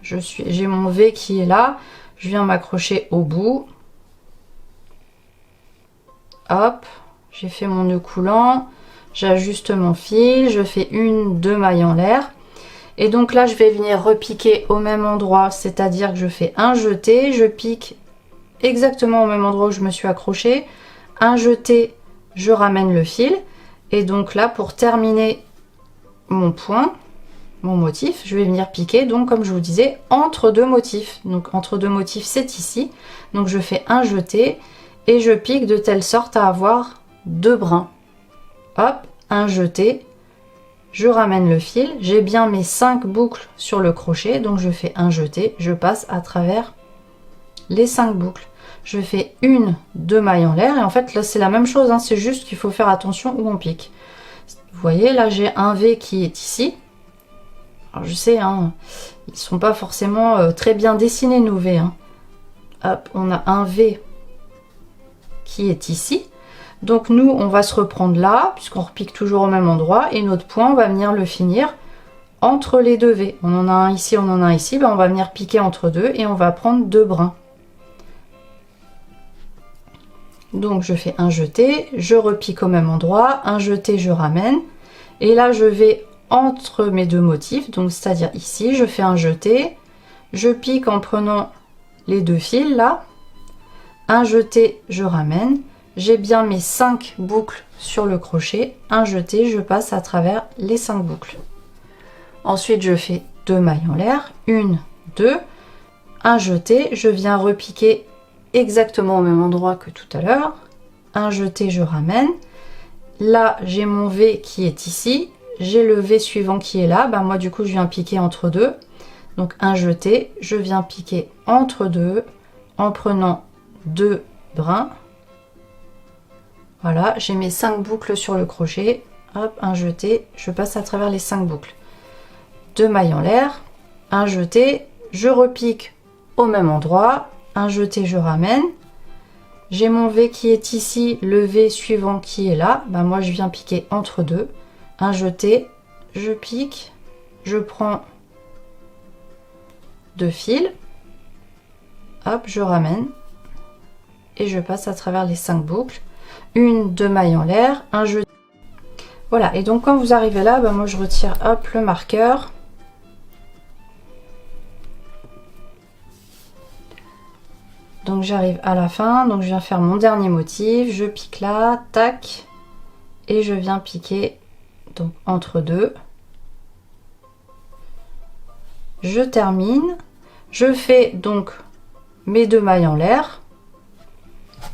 j'ai mon V qui est là. Je viens m'accrocher au bout. Hop, j'ai fait mon nœud coulant. J'ajuste mon fil. Je fais 1, 2 mailles en l'air. Et donc là, je vais venir repiquer au même endroit. C'est-à-dire que je fais un jeté. Je pique exactement au même endroit où je me suis accrochée. Un jeté, je ramène le fil. Et donc là, pour terminer mon point, mon motif, je vais venir piquer donc comme je vous disais entre 2 motifs. Donc entre 2 motifs c'est ici, donc je fais un jeté et je pique de telle sorte à avoir 2 brins. hop, un jeté, je ramène le fil, j'ai bien mes 5 boucles sur le crochet, donc je fais un jeté, je passe à travers les 5 boucles. Je fais une, 2 mailles en l'air, et en fait là c'est la même chose, hein, c'est juste qu'il faut faire attention où on pique. Vous voyez, là j'ai un V qui est ici. Alors je sais, hein, ils sont pas forcément très bien dessinés nos V. Hein. Hop, on a un V qui est ici. Donc nous, on va se reprendre là, puisqu'on repique toujours au même endroit. Et notre point, on va venir le finir entre les deux V. On en a un ici, on en a un ici. Ben, on va venir piquer entre deux et on va prendre 2 brins. Donc je fais un jeté, je repique au même endroit, un jeté, je ramène. Et là, je vais entre mes 2 motifs, donc c'est-à-dire ici, je fais un jeté, je pique en prenant les 2 fils là, un jeté, je ramène, j'ai bien mes 5 boucles sur le crochet, un jeté, je passe à travers les 5 boucles. Ensuite, je fais 2 mailles en l'air, 1, 2, un jeté, je viens repiquer exactement au même endroit que tout à l'heure, un jeté, je ramène, là j'ai mon V qui est ici, j'ai le V suivant qui est là, ben moi du coup je viens piquer entre deux, donc un jeté, je viens piquer entre deux en prenant 2 brins. Voilà, j'ai mes 5 boucles sur le crochet, hop, un jeté, je passe à travers les 5 boucles. 2 mailles en l'air, un jeté, je repique au même endroit, un jeté, je ramène. J'ai mon V qui est ici, le V suivant qui est là, ben moi je viens piquer entre deux, un jeté, je pique, je prends 2 fils, hop, je ramène et je passe à travers les 5 boucles, 1, 2 mailles en l'air, un jeté. Voilà, et donc quand vous arrivez là, ben moi je retire hop le marqueur. Donc j'arrive à la fin, donc je viens faire mon dernier motif, je pique là, tac, et je viens piquer donc entre deux. Je termine, je fais donc mes 2 mailles en l'air,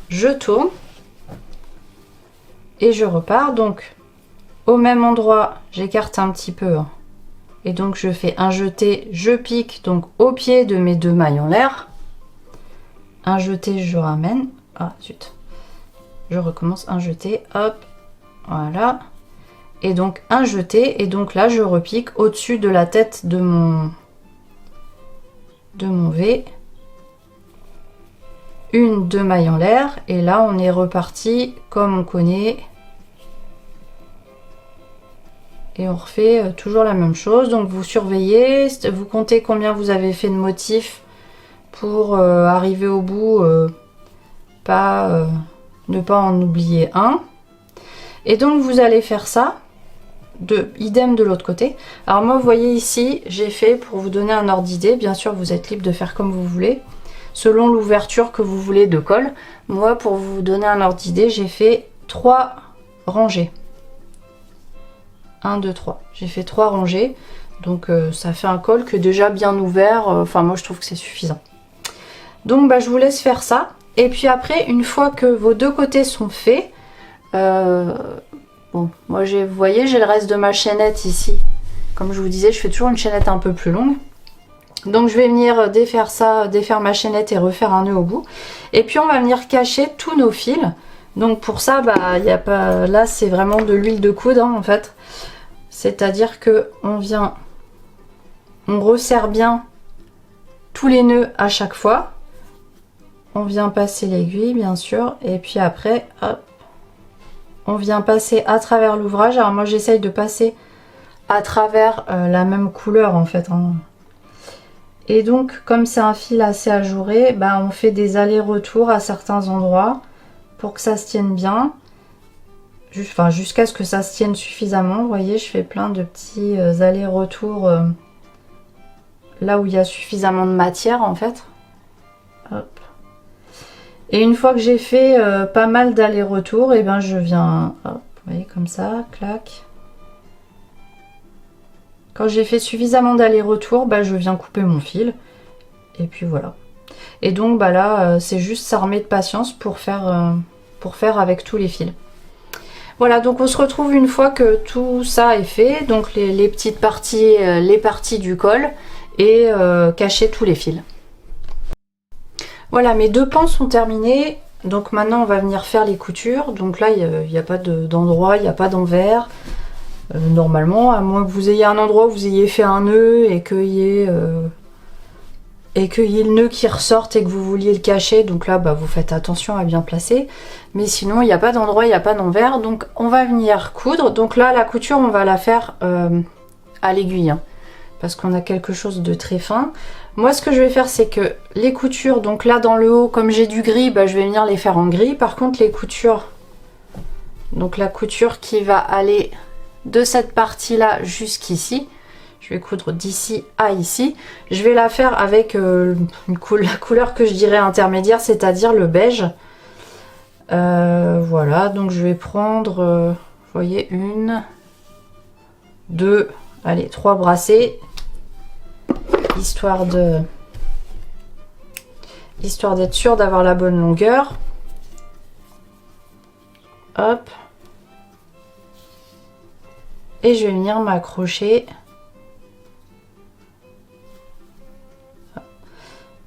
je tourne et je repars. Donc au même endroit, j'écarte un petit peu hein, et donc je fais un jeté, je pique donc au pied de mes 2 mailles en l'air. Un jeté, je ramène, ah zut, je recommence, un jeté, hop, voilà, et donc un jeté, et donc là je repique au-dessus de la tête de mon V, 1, 2 mailles en l'air, et là on est reparti comme on connaît, et on refait toujours la même chose. Donc vous surveillez, vous comptez combien vous avez fait de motifs pour arriver au bout, ne pas en oublier un. Et donc vous allez faire ça, idem de l'autre côté. Alors moi vous voyez ici, j'ai fait pour vous donner un ordre d'idée, bien sûr vous êtes libre de faire comme vous voulez, selon l'ouverture que vous voulez de colle. Moi pour vous donner un ordre d'idée, j'ai fait 3 rangées. 1, 2, 3. J'ai fait 3 rangées, donc ça fait un col que déjà bien ouvert, enfin moi je trouve que c'est suffisant. Donc bah, je vous laisse faire ça. Et puis après, une fois que vos 2 côtés sont faits, bon, moi vous voyez, j'ai le reste de ma chaînette ici. Comme je vous disais, je fais toujours une chaînette un peu plus longue. Donc je vais venir défaire ça, défaire ma chaînette et refaire un nœud au bout. Et puis on va venir cacher tous nos fils. Donc pour ça, bah, y a pas, là c'est vraiment de l'huile de coudre hein, en fait. C'est-à-dire que on resserre bien tous les nœuds à chaque fois. On vient passer l'aiguille bien sûr, et puis après hop, on vient passer à travers l'ouvrage. Alors moi j'essaye de passer à travers la même couleur en fait hein. Et donc comme c'est un fil assez ajouré, bah, on fait des allers-retours à certains endroits pour que ça se tienne bien, enfin jusqu'à ce que ça se tienne suffisamment. Vous voyez, je fais plein de petits allers-retours là où il y a suffisamment de matière en fait. Hop. Et une fois que j'ai fait pas mal d'allers-retours, et ben je viens, hop, vous voyez comme ça, clac. Quand j'ai fait suffisamment d'allers-retours, bah, je viens couper mon fil. Et puis voilà. Et donc bah là, c'est juste s'armer de patience pour faire avec tous les fils. Voilà, donc on se retrouve une fois que tout ça est fait, donc les petites parties, les parties du col, et cacher tous les fils. Voilà, mes deux pans sont terminés, donc maintenant on va venir faire les coutures. Donc là il n'y a pas d'endroit, il n'y a pas d'envers. Normalement, à moins que vous ayez un endroit où vous ayez fait un nœud et qu'il y ait le nœud qui ressorte et que vous vouliez le cacher, donc là bah, vous faites attention à bien placer. Mais sinon il n'y a pas d'endroit, il n'y a pas d'envers, donc on va venir coudre. Donc là la couture on va la faire à l'aiguille, hein, parce qu'on a quelque chose de très fin. Moi ce que je vais faire c'est que les coutures, donc là dans le haut comme j'ai du gris, bah, je vais venir les faire en gris. Par contre les coutures, donc la couture qui va aller de cette partie là jusqu'ici, je vais coudre d'ici à ici, je vais la faire avec la couleur que je dirais intermédiaire, c'est-à-dire le beige. Voilà, donc je vais prendre, vous voyez, 1, 2, allez, 3 brassées, histoire d'être sûr d'avoir la bonne longueur. Hop. Et je vais venir m'accrocher.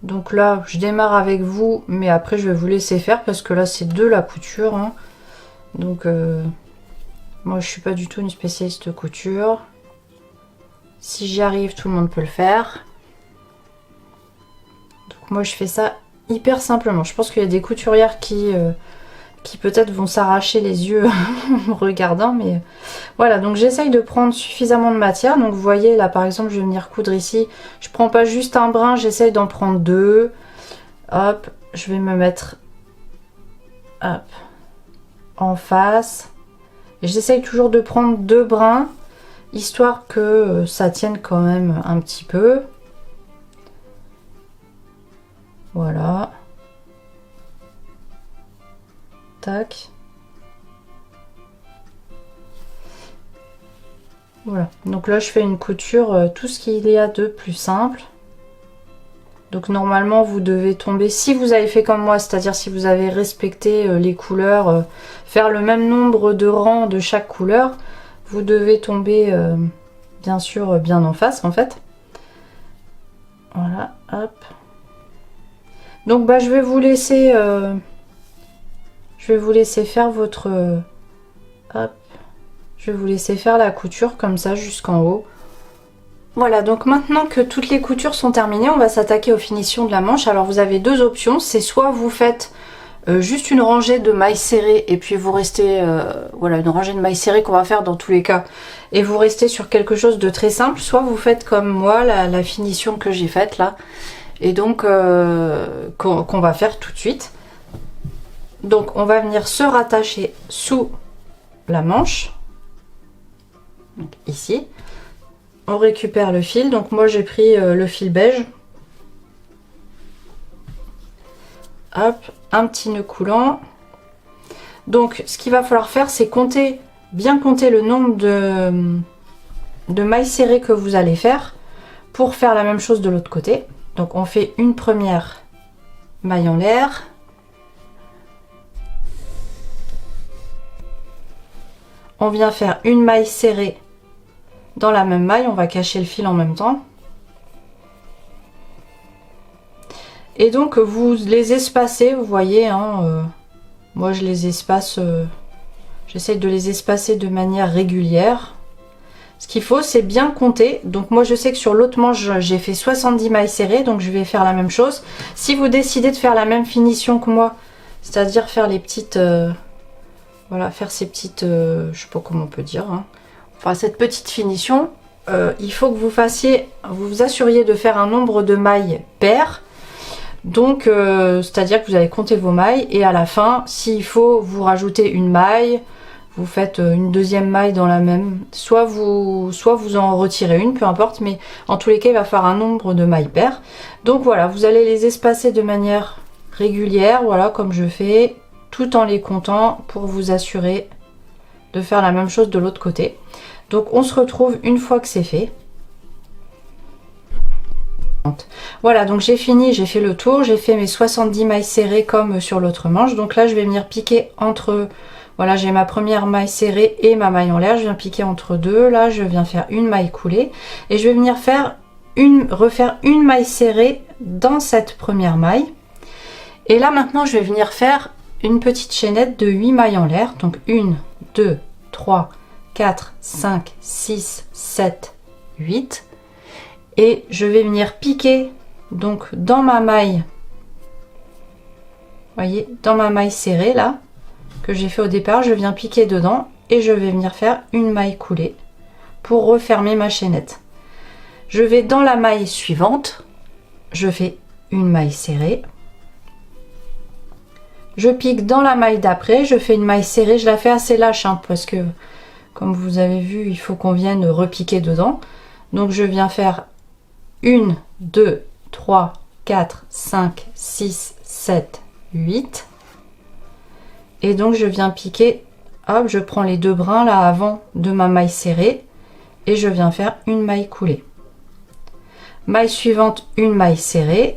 Donc là, je démarre avec vous, mais après je vais vous laisser faire parce que là c'est de la couture, hein. Donc moi je suis pas du tout une spécialiste de couture. Si j'y arrive, tout le monde peut le faire. Donc moi je fais ça hyper simplement. Je pense qu'il y a des couturières qui peut-être vont s'arracher les yeux en me regardant, mais voilà. Donc j'essaye de prendre suffisamment de matière. Donc vous voyez là par exemple je vais venir coudre ici, je prends pas juste un brin, j'essaye d'en prendre 2. Hop, je vais me mettre hop en face et j'essaye toujours de prendre 2 brins histoire que ça tienne quand même un petit peu. Voilà. Tac. Voilà, donc là je fais une couture, tout ce qu'il y a de plus simple. Donc normalement vous devez tomber, si vous avez fait comme moi, c'est-à-dire si vous avez respecté les couleurs, faire le même nombre de rangs de chaque couleur, vous devez tomber bien sûr bien en face en fait. Voilà, hop. Donc bah je vais vous laisser faire votre hop, je vais vous laisser faire la couture comme ça jusqu'en haut. Voilà, donc maintenant que toutes les coutures sont terminées, on va s'attaquer aux finitions de la manche. Alors vous avez deux options, c'est soit vous faites juste une rangée de mailles serrées et puis vous restez, voilà, une rangée de mailles serrées qu'on va faire dans tous les cas, et vous restez sur quelque chose de très simple, soit vous faites comme moi la finition que j'ai faite là, et donc qu'on va faire tout de suite. Donc on va venir se rattacher sous la manche, donc ici. On récupère le fil, donc moi j'ai pris le fil beige. Hop, un petit nœud coulant. Donc ce qu'il va falloir faire, c'est compter, bien compter le nombre de mailles serrées que vous allez faire pour faire la même chose de l'autre côté. Donc on fait une première maille en l'air. On vient faire une maille serrée dans la même maille, on va cacher le fil en même temps. Et donc vous les espacez, vous voyez, hein, moi je les espace, j'essaye de les espacer de manière régulière. Ce qu'il faut, c'est bien compter. Donc moi je sais que sur l'autre manche j'ai fait 70 mailles serrées, donc je vais faire la même chose. Si vous décidez de faire la même finition que moi, c'est-à-dire faire les petites, voilà, faire ces petites, je sais pas comment on peut dire, hein, enfin cette petite finition, il faut que vous fassiez, vous vous assuriez de faire un nombre de mailles pair. Donc c'est-à-dire que vous allez compter vos mailles et à la fin, s'il faut, vous rajoutez une maille, vous faites une deuxième maille dans la même, soit vous en retirez une, peu importe, mais en tous les cas il va faire un nombre de mailles pair. Donc voilà, vous allez les espacer de manière régulière, voilà, comme je fais, tout en les comptant pour vous assurer de faire la même chose de l'autre côté. Donc on se retrouve une fois que c'est fait. Voilà, donc j'ai fini, j'ai fait le tour, j'ai fait mes 70 mailles serrées comme sur l'autre manche. Donc là je vais venir piquer entre, Voilà, j'ai ma première maille serrée et ma maille en l'air. Je viens piquer entre deux. Là, je viens faire une maille coulée. Et je vais venir refaire une maille serrée dans cette première maille. Et là, maintenant, je vais venir faire une petite chaînette de 8 mailles en l'air. Donc 1, 2, 3, 4, 5, 6, 7, 8. Et je vais venir piquer donc dans ma maille. Voyez, dans ma maille serrée là, que j'ai fait au départ, je viens piquer dedans et je vais venir faire une maille coulée pour refermer ma chaînette. Je vais dans la maille suivante, je fais une maille serrée. Je pique dans la maille d'après, je fais une maille serrée, je la fais assez lâche hein, parce que comme vous avez vu, il faut qu'on vienne repiquer dedans. Donc je viens faire 1, 2, 3, 4, 5, 6, 7, 8. Et donc je viens piquer, hop, je prends les deux brins là avant de ma maille serrée et je viens faire une maille coulée. Maille suivante, une maille serrée.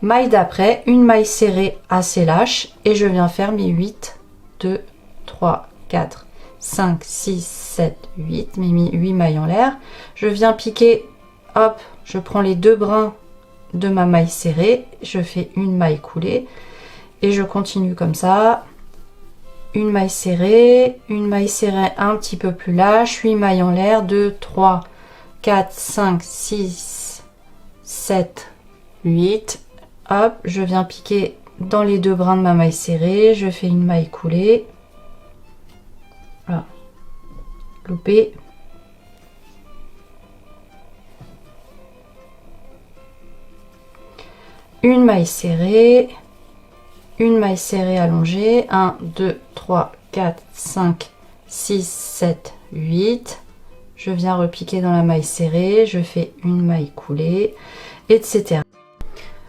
Maille d'après, une maille serrée assez lâche et je viens faire mes 8, 2, 3, 4, 5, 6, 7, 8, mes 8 mailles en l'air. Je viens piquer, hop, je prends les deux brins de ma maille serrée, je fais une maille coulée et je continue comme ça. Une maille serrée un petit peu plus lâche, 8 mailles en l'air, 2, 3, 4, 5, 6, 7, 8. Hop, je viens piquer dans les deux brins de ma maille serrée, je fais une maille coulée. Voilà. Loupé. Une maille serrée allongée, 1, 2, 3, 4, 5, 6, 7, 8. Je viens repiquer dans la maille serrée, je fais une maille coulée, etc.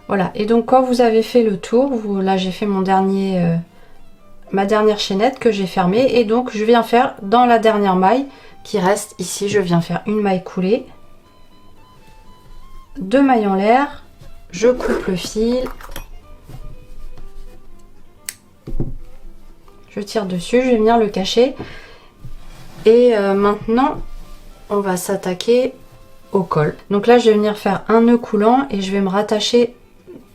Voilà, et donc quand vous avez fait le tour, là j'ai fait ma dernière chaînette que j'ai fermée, et donc je viens faire dans la dernière maille qui reste ici, je viens faire une maille coulée, 2 mailles en l'air, je coupe le fil, je tire dessus, je vais venir le cacher, et maintenant on va s'attaquer au col. Donc là je vais venir faire un nœud coulant et je vais me rattacher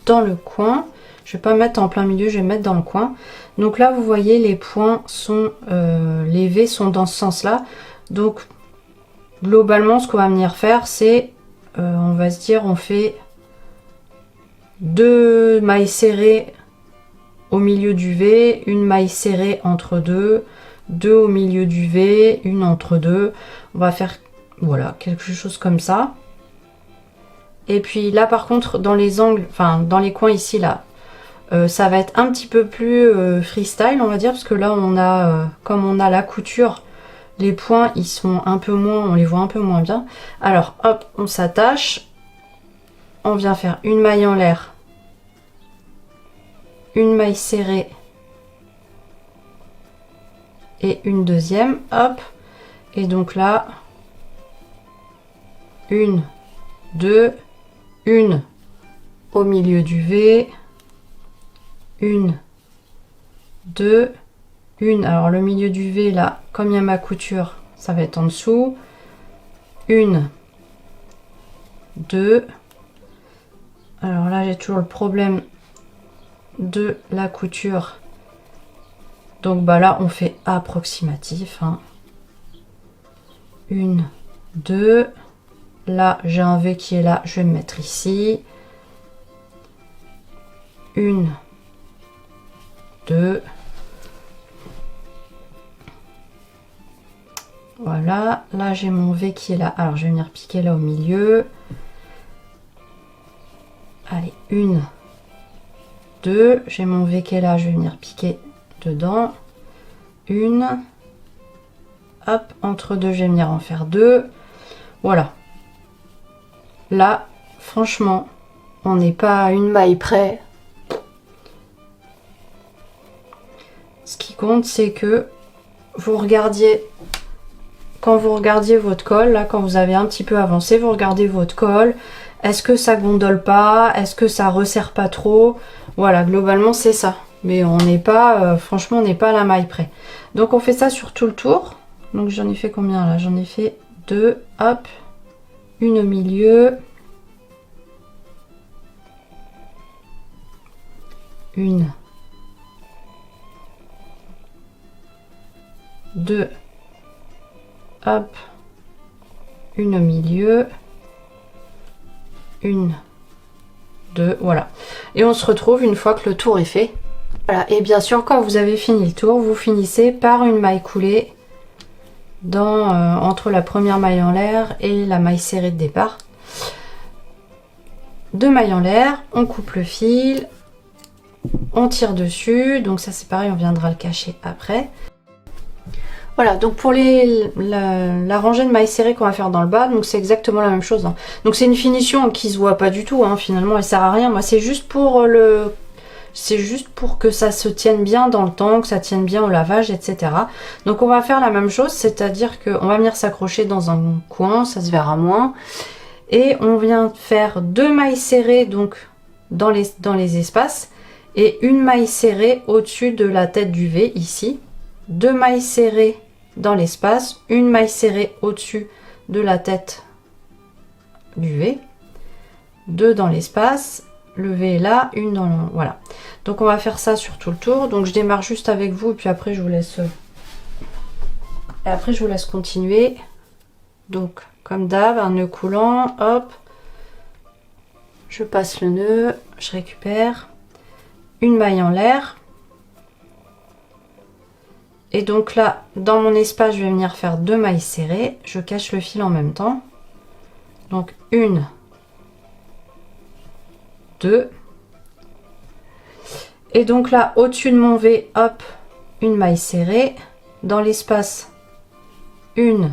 dans le coin. Je vais pas mettre en plein milieu, je vais mettre dans le coin. Donc là vous voyez les points sont les V sont dans ce sens là. Donc globalement ce qu'on va venir faire c'est on va se dire on fait 2 mailles serrées au milieu du V, une maille serrée entre deux, 2 au milieu du V, une entre deux. On va faire voilà quelque chose comme ça. Et puis là par contre dans les angles, enfin dans les coins ici là, ça va être un petit peu plus freestyle on va dire, parce que là on a comme on a la couture, les points ils sont un peu moins, on les voit un peu moins bien. Alors hop, on s'attache, on vient faire une maille en l'air, une maille serrée et une deuxième, hop, et donc là 1, 2, une au milieu du V, 1, 2, une, alors le milieu du V là, comme il y a ma couture, ça va être en dessous, 1, 2, alors là j'ai toujours le problème de la couture, donc bah là on fait approximatif, hein. 1, 2, là j'ai un V qui est là, je vais me mettre ici, 1, 2, voilà, là j'ai mon V qui est là, alors je vais venir piquer là au milieu, allez, 1, 2, j'ai mon V qui est là, je vais venir piquer dedans, 1, hop, entre deux je vais venir en faire 2, voilà. Là, franchement, on n'est pas à une maille près. Ce qui compte, c'est que vous regardiez, quand vous regardiez votre col, là, quand vous avez un petit peu avancé, vous regardez votre col. Est-ce que ça gondole pas? Est-ce que ça resserre pas trop? Voilà, globalement, c'est ça. Mais on n'est pas, franchement, on n'est pas à la maille près. Donc on fait ça sur tout le tour. Donc j'en ai fait combien là? J'en ai fait 2, hop, une au milieu, une, 2, hop, une au milieu, une, 2, voilà. Et on se retrouve une fois que le tour est fait. Voilà, et bien sûr, quand vous avez fini le tour, vous finissez par une maille coulée dans, entre la première maille en l'air et la maille serrée de départ. 2 mailles en l'air, on coupe le fil, on tire dessus, donc ça c'est pareil, on viendra le cacher après. Voilà, donc pour la rangée de mailles serrées qu'on va faire dans le bas, donc c'est exactement la même chose. Hein. Donc c'est une finition qui se voit pas du tout, hein, finalement elle sert à rien. Moi c'est juste pour que ça se tienne bien dans le temps, que ça tienne bien au lavage, etc. Donc on va faire la même chose, c'est-à-dire qu'on va venir s'accrocher dans un coin, ça se verra moins. Et on vient faire 2 mailles serrées donc dans les espaces et une maille serrée au-dessus de la tête du V ici. 2 mailles serrées dans l'espace, une maille serrée au-dessus de la tête du V, 2 dans l'espace. Le V est là, une dans le... Voilà. Donc on va faire ça sur tout le tour. Donc je démarre juste avec vous et puis après je vous laisse... Et après je vous laisse continuer. Donc comme d'hab, un nœud coulant, hop. Je passe le nœud, je récupère. Une maille en l'air. Et donc là, dans mon espace, je vais venir faire 2 mailles serrées. Je cache le fil en même temps. Donc une... 2 et donc là au-dessus de mon V, hop, une maille serrée dans l'espace, 1,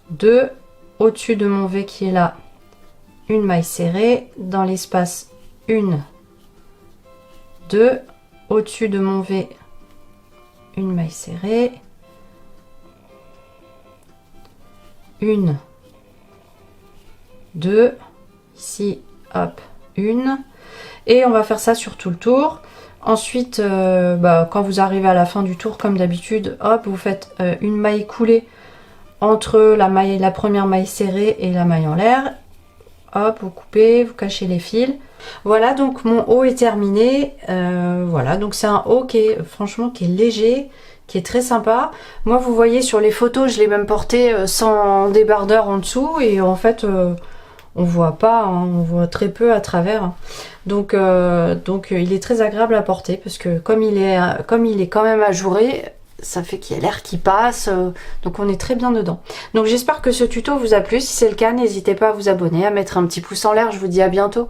2 au-dessus de mon V qui est là, une maille serrée dans l'espace, 1, 2 au-dessus de mon V, une maille serrée, 1, 2 ici, hop, une, et on va faire ça sur tout le tour. Ensuite quand vous arrivez à la fin du tour, comme d'habitude, hop, vous faites une maille coulée entre la première maille serrée et la maille en l'air, hop, vous coupez, vous cachez les fils. Voilà, donc mon haut est terminé. Voilà, donc c'est un haut qui est franchement qui est léger, qui est très sympa. Moi vous voyez sur les photos, je l'ai même porté sans débardeur en dessous, et en fait on voit pas, hein, on voit très peu à travers. Hein. Donc il est très agréable à porter parce que comme il est quand même ajouré, ça fait qu'il y a l'air qui passe, donc on est très bien dedans. Donc j'espère que ce tuto vous a plu. Si c'est le cas, n'hésitez pas à vous abonner, à mettre un petit pouce en l'air. Je vous dis à bientôt.